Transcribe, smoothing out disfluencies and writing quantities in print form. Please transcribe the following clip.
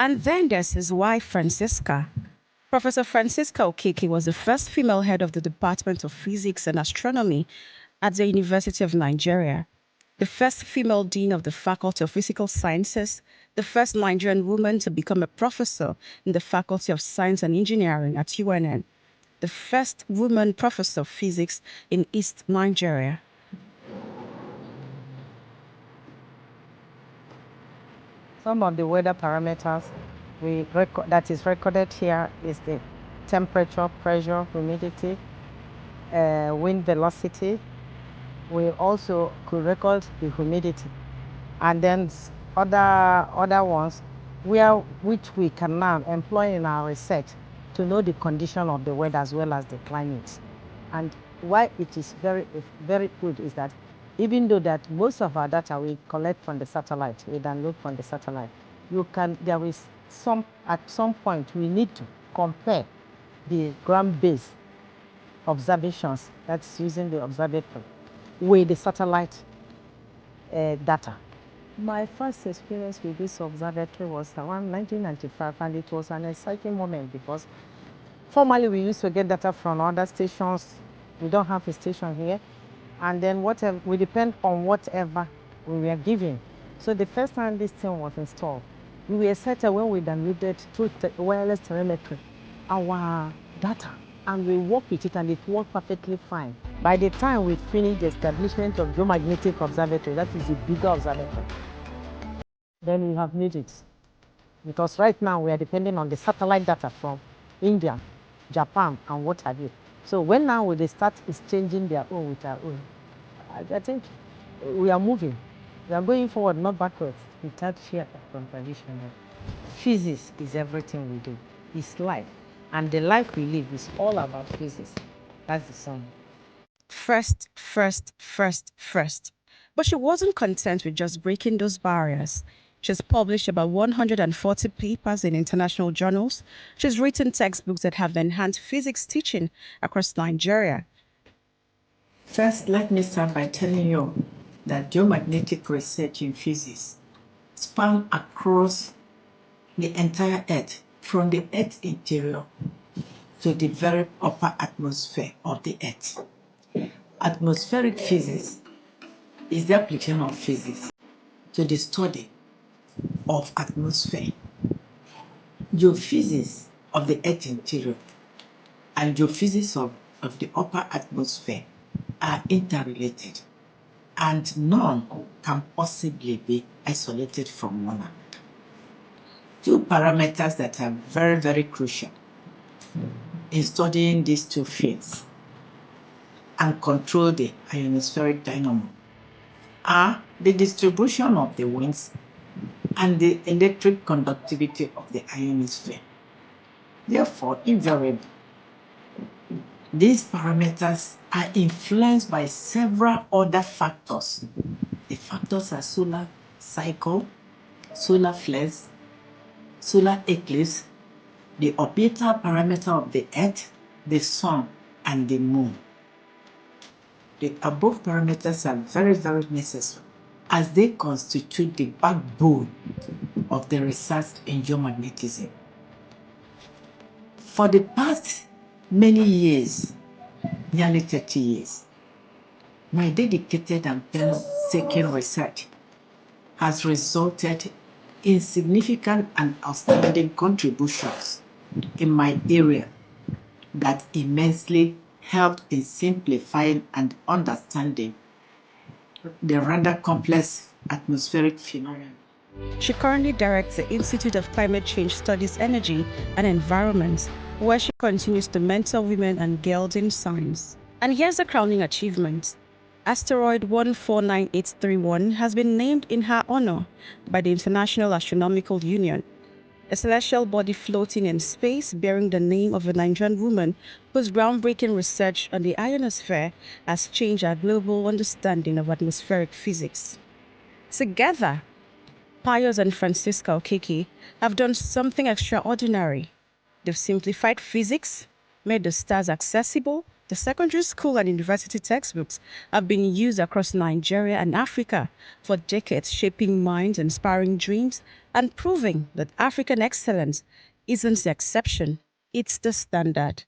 And then there's his wife, Francisca. Professor Francisca Okeke was the first female head of the Department of Physics and Astronomy at the University of Nigeria, the first female dean of the Faculty of Physical Sciences, the first Nigerian woman to become a professor in the Faculty of Science and Engineering at UNN, the first woman professor of physics in East Nigeria. Some of the weather parameters that is recorded here is the temperature, pressure, humidity, wind velocity. We also could record the humidity, and then other ones which we can now employ in our research to know the condition of the weather as well as the climate. And why it is very good is that even though that most of our data we collect from the satellite, we download from the satellite, at some point we need to compare the ground-based observations, that's using the observatory, with the satellite data. My first experience with this observatory was around 1995, and it was an exciting moment because formerly we used to get data from other stations. We don't have a station here, and then we depend on whatever we were given. So the first time this thing was installed, we were excited when we downloaded through wireless telemetry our data, and we worked with it, and it worked perfectly fine. By the time we finished the establishment of geomagnetic observatory, that is a bigger observatory, then we have needed it. Because right now we are depending on the satellite data from India, Japan, and what have you. So when now they start exchanging their own with our own, I think we are moving. We are going forward, not backwards. Without fear of contradiction. Physics is everything we do. It's life. And the life we live is all about physics. That's the song. First. But she wasn't content with just breaking those barriers. She's published about 140 papers in international journals. She's written textbooks that have enhanced physics teaching across Nigeria. First, let me start by telling you that geomagnetic research in physics spans across the entire Earth, from the Earth's interior to the very upper atmosphere of the Earth. Atmospheric physics is the application of physics to the study of atmosphere. Geophysics of the Earth interior and geophysics of the upper atmosphere are interrelated, and none can possibly be isolated from one another. Two parameters that are very crucial in studying these two fields and control the ionospheric dynamo are the distribution of the winds and the electric conductivity of the ionosphere. Therefore, invariably, these parameters are influenced by several other factors. The factors are solar cycle, solar flares, solar eclipse, the orbital parameter of the Earth, the Sun, and the Moon. The above parameters are very necessary as they constitute the backbone of the research in geomagnetism. For the past many years, nearly 30 years, my dedicated and painstaking research has resulted in significant and outstanding contributions in my area that immensely helped in simplifying and understanding the rather complex atmospheric phenomena. She currently directs the Institute of Climate Change Studies Energy and Environment, where she continues to mentor women and girls in science. And here's a crowning achievement. Asteroid 149831 has been named in her honor by the International Astronomical Union, a celestial body floating in space bearing the name of a Nigerian woman whose groundbreaking research on the ionosphere has changed our global understanding of atmospheric physics. Together, Pius and Francisca Okeke have done something extraordinary. They've simplified physics, made the stars accessible The secondary school and university textbooks have been used across Nigeria and Africa for decades, shaping minds, inspiring dreams, and proving that African excellence isn't the exception, it's the standard.